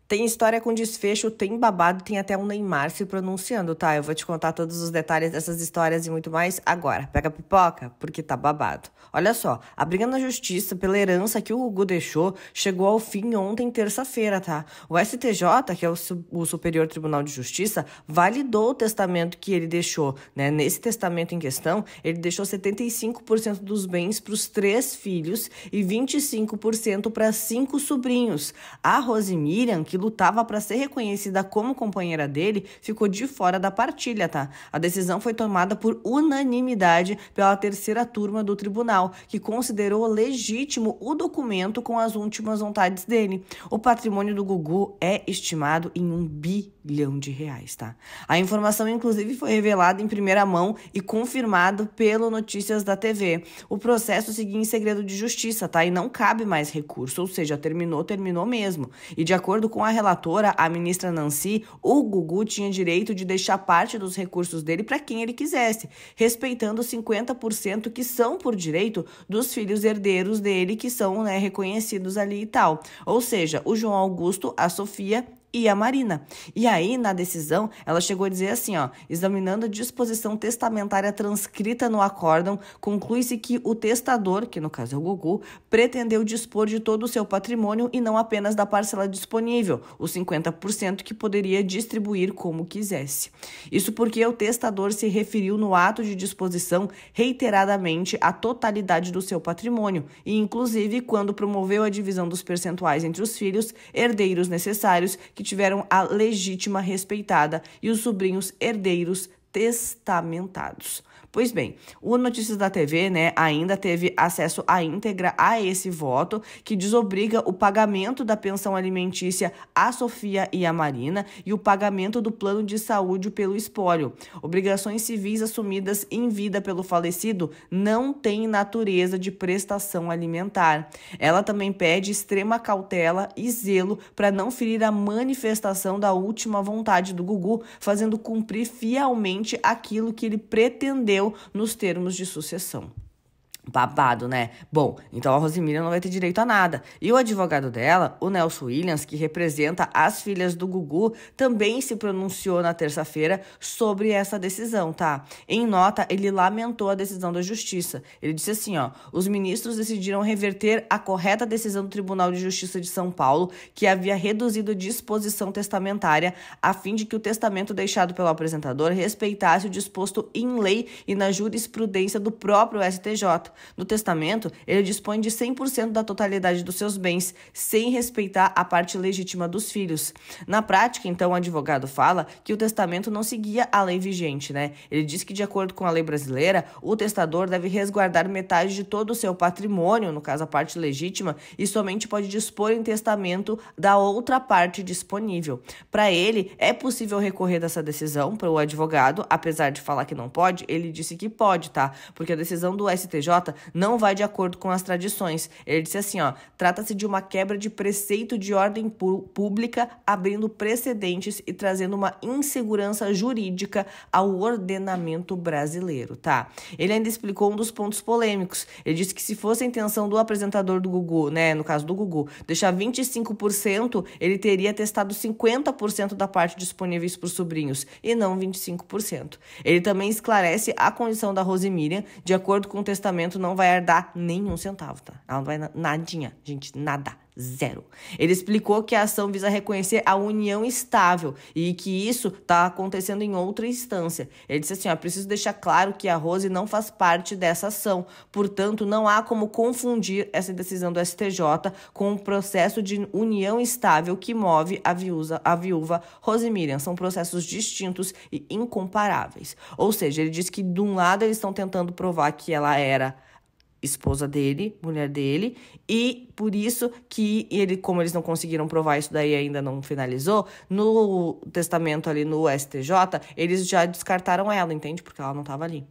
Tem história com desfecho, tem babado, tem até um Neymar se pronunciando, tá? Eu vou te contar todos os detalhes dessas histórias e muito mais agora. Pega a pipoca, porque tá babado. Olha só, a briga na justiça pela herança que o Gugu deixou chegou ao fim ontem, terça-feira, tá? O STJ, que é o Superior Tribunal de Justiça, validou o testamento que ele deixou, né? Nesse testamento em questão, ele deixou 75% dos bens para os 3 filhos e 25% para 5 sobrinhos. A Rosemiriam, que lutava para ser reconhecida como companheira dele, ficou de fora da partilha, tá? A decisão foi tomada por unanimidade pela 3ª turma do tribunal, que considerou legítimo o documento com as últimas vontades dele. O patrimônio do Gugu é estimado em R$ 1 bilhão, tá? A informação, inclusive, foi revelada em primeira mão e confirmado pelo Notícias da TV. O processo seguia em segredo de justiça, tá? E não cabe mais recurso, ou seja, terminou mesmo. E de acordo com a relatora, a ministra Nancy, o Gugu tinha direito de deixar parte dos recursos dele para quem ele quisesse, respeitando os 50% que são por direito dos filhos herdeiros dele, que são, né, reconhecidos ali e tal. Ou seja, o João Augusto, a Sofia e a Marina. E aí, na decisão, ela chegou a dizer assim, ó, examinando a disposição testamentária transcrita no acórdão, conclui-se que o testador, que no caso é o Gugu, pretendeu dispor de todo o seu patrimônio e não apenas da parcela disponível, os 50% que poderia distribuir como quisesse. Isso porque o testador se referiu no ato de disposição reiteradamente à totalidade do seu patrimônio e, inclusive, quando promoveu a divisão dos percentuais entre os filhos, herdeiros necessários que tiveram a legítima respeitada e os sobrinhos herdeiros testamentados. Pois bem, o Notícias da TV, né, ainda teve acesso à íntegra a esse voto, que desobriga o pagamento da pensão alimentícia à Sofia e à Marina e o pagamento do plano de saúde pelo espólio. Obrigações civis assumidas em vida pelo falecido não têm natureza de prestação alimentar. Ela também pede extrema cautela e zelo para não ferir a manifestação da última vontade do Gugu, fazendo cumprir fielmente aquilo que ele pretendeu nos termos de sucessão. Babado, né? Bom, então a Rosemiriam não vai ter direito a nada. E o advogado dela, o Nelson Williams, que representa as filhas do Gugu, também se pronunciou na terça-feira sobre essa decisão, tá? Em nota, ele lamentou a decisão da justiça. Ele disse assim, ó, os ministros decidiram reverter a correta decisão do Tribunal de Justiça de São Paulo, que havia reduzido a disposição testamentária a fim de que o testamento deixado pelo apresentador respeitasse o disposto em lei e na jurisprudência do próprio STJ. No testamento, ele dispõe de 100% da totalidade dos seus bens, sem respeitar a parte legítima dos filhos. Na prática, então, o advogado fala que o testamento não seguia a lei vigente, né? Ele diz que, de acordo com a lei brasileira, o testador deve resguardar metade de todo o seu patrimônio, no caso a parte legítima, e somente pode dispor em testamento da outra parte disponível. Para ele, é possível recorrer dessa decisão para o advogado, apesar de falar que não pode, ele disse que pode, tá? Porque a decisão do STJ não vai de acordo com as tradições. Ele disse assim, ó, trata-se de uma quebra de preceito de ordem pública, abrindo precedentes e trazendo uma insegurança jurídica ao ordenamento brasileiro, tá? Ele ainda explicou um dos pontos polêmicos. Ele disse que se fosse a intenção do apresentador do Gugu, né, no caso do Gugu, deixar 25%, ele teria testado 50% da parte disponíveis para os sobrinhos e não 25%. Ele também esclarece a condição da Rosemiriam, de acordo com o testamento, não vai herdar nenhum centavo, tá? Ela não vai nadinha, gente, nada. Zero. Ele explicou que a ação visa reconhecer a união estável e que isso está acontecendo em outra instância. Ele disse assim, ó, preciso deixar claro que a Rose não faz parte dessa ação, portanto, não há como confundir essa decisão do STJ com o processo de união estável que move a viúva Rosemiriam. São processos distintos e incomparáveis. Ou seja, ele disse que de um lado eles estão tentando provar que ela era esposa dele, mulher dele, e por isso que ele, como eles não conseguiram provar isso daí, ainda não finalizou, no testamento ali no STJ, eles já descartaram ela, entende? Porque ela não estava ali.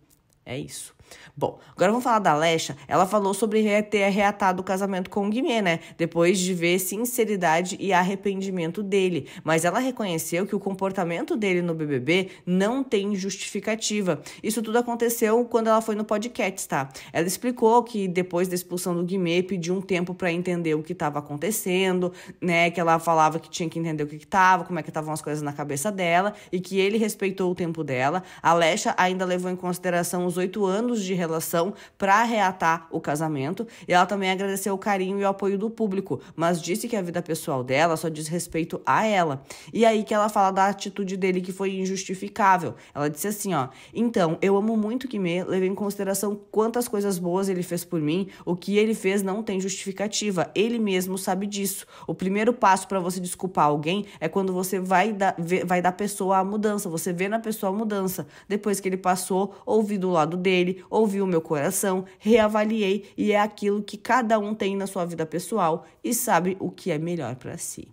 É isso. Bom, agora vamos falar da Alexa. Ela falou sobre ter reatado o casamento com o Guimê, né? Depois de ver sinceridade e arrependimento dele. Mas ela reconheceu que o comportamento dele no BBB não tem justificativa. Isso tudo aconteceu quando ela foi no podcast, tá? Ela explicou que depois da expulsão do Guimê, pediu um tempo para entender o que estava acontecendo, né? Que ela falava que tinha que entender o que estava, como é que estavam as coisas na cabeça dela e que ele respeitou o tempo dela. A Alexa ainda levou em consideração os 8 anos de relação para reatar o casamento e ela também agradeceu o carinho e o apoio do público, mas disse que a vida pessoal dela só diz respeito a ela. E aí que ela fala da atitude dele que foi injustificável. Ela disse assim, ó: então, eu amo muito o Guimê, levei em consideração quantas coisas boas ele fez por mim, o que ele fez não tem justificativa, ele mesmo sabe disso. O primeiro passo para você desculpar alguém é quando você vai dar pessoa a mudança, você vê na pessoa a mudança. Depois que ele passou, ouvi do lado dele, ouvi o meu coração, reavaliei e é aquilo que cada um tem na sua vida pessoal e sabe o que é melhor para si.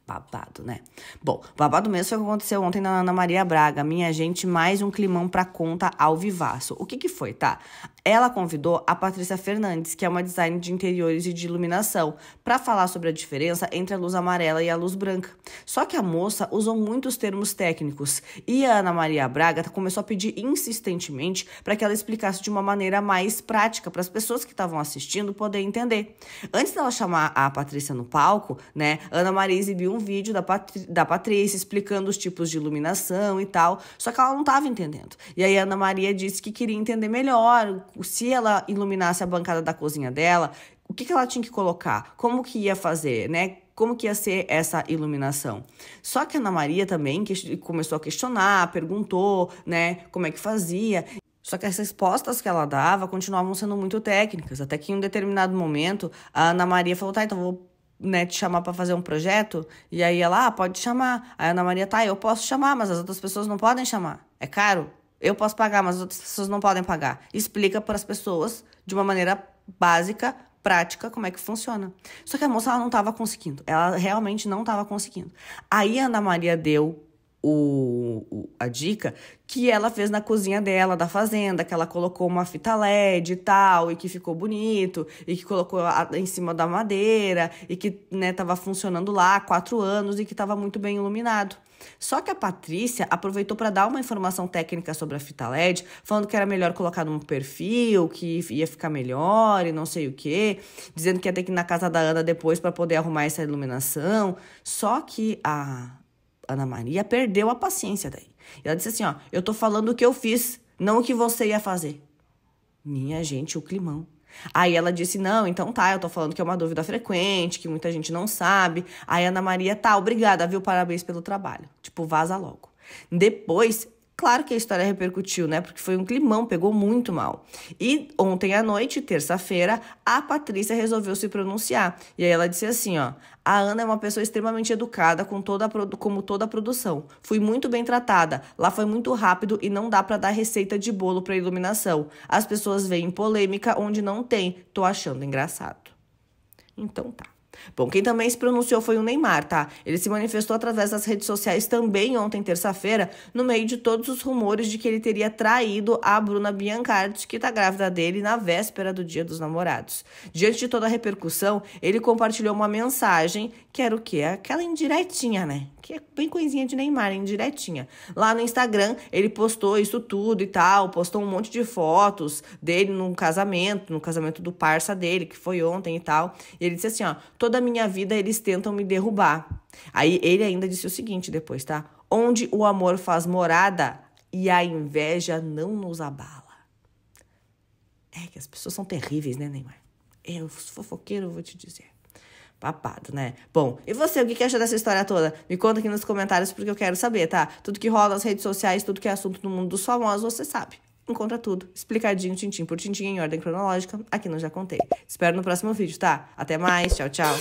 Babado, né? Bom, babado mesmo foi o que aconteceu ontem na Ana Maria Braga. Minha gente, mais um climão pra conta ao vivaço. O que foi, tá? Ela convidou a Patrícia Fernandes, que é uma designer de interiores e de iluminação, para falar sobre a diferença entre a luz amarela e a luz branca. Só que a moça usou muitos termos técnicos e a Ana Maria Braga começou a pedir insistentemente para que ela explicasse de uma maneira mais prática para as pessoas que estavam assistindo poderem entender. Antes dela chamar a Patrícia no palco, né, Ana Maria exibiu um vídeo da Patrícia explicando os tipos de iluminação e tal, só que ela não estava entendendo. E aí a Ana Maria disse que queria entender melhor se ela iluminasse a bancada da cozinha dela, o que ela tinha que colocar, como que ia fazer, né? Como que ia ser essa iluminação. Só que a Ana Maria também começou a questionar, perguntou, né, como é que fazia. Só que as respostas que ela dava continuavam sendo muito técnicas, até que em um determinado momento a Ana Maria falou, tá, então vou, né, te chamar para fazer um projeto, e aí ela, pode chamar. Aí a Ana Maria, tá, eu posso chamar, mas as outras pessoas não podem chamar. É caro? Eu posso pagar, mas as outras pessoas não podem pagar. Explica para as pessoas, de uma maneira básica, prática, como é que funciona. Só que a moça, ela não estava conseguindo. Ela realmente não estava conseguindo. Aí a Ana Maria deu a dica que ela fez na cozinha dela, da fazenda, que ela colocou uma fita LED e tal, e que ficou bonito, e que colocou em cima da madeira, e que, né, tava funcionando lá há 4 anos e que estava muito bem iluminado. Só que a Patrícia aproveitou para dar uma informação técnica sobre a fita LED, falando que era melhor colocar num perfil, que ia ficar melhor e não sei o quê, dizendo que ia ter que ir na casa da Ana depois para poder arrumar essa iluminação. Só que a Ana Maria perdeu a paciência daí. Ela disse assim, ó, eu tô falando o que eu fiz, não o que você ia fazer. Minha gente, o climão. Aí ela disse, não, então tá, eu tô falando que é uma dúvida frequente, que muita gente não sabe. Aí a Ana Maria, tá, obrigada, viu, parabéns pelo trabalho. Tipo, vaza logo. Depois, claro que a história repercutiu, né, porque foi um climão, pegou muito mal. E ontem à noite, terça-feira, a Patrícia resolveu se pronunciar. E aí ela disse assim, ó, a Ana é uma pessoa extremamente educada, como toda a produção. Fui muito bem tratada. Lá foi muito rápido e não dá pra dar receita de bolo pra iluminação. As pessoas veem polêmica onde não tem. Tô achando engraçado. Então tá. Bom, quem também se pronunciou foi o Neymar, tá? Ele se manifestou através das redes sociais também ontem, terça-feira, no meio de todos os rumores de que ele teria traído a Bruna Biancardi, que tá grávida dele, na véspera do Dia dos Namorados. Diante de toda a repercussão, ele compartilhou uma mensagem que era o quê? Aquela indiretinha, né? Que é bem coisinha de Neymar, indiretinha. Lá no Instagram, ele postou isso tudo e tal, postou um monte de fotos dele no casamento do parça dele, que foi ontem e tal. E ele disse assim, ó, toda a minha vida eles tentam me derrubar. Aí ele ainda disse o seguinte depois, tá? Onde o amor faz morada e a inveja não nos abala. É que as pessoas são terríveis, né, Neymar? Eu, fofoqueiro, vou te dizer. Papado, né? Bom, e você, o que acha dessa história toda? Me conta aqui nos comentários porque eu quero saber, tá? Tudo que rola nas redes sociais, tudo que é assunto no mundo dos famosos, você sabe. Encontra tudo, explicadinho, tintim por tintim, em ordem cronológica, aqui no Já Contei. Espero no próximo vídeo, tá? Até mais, tchau, tchau.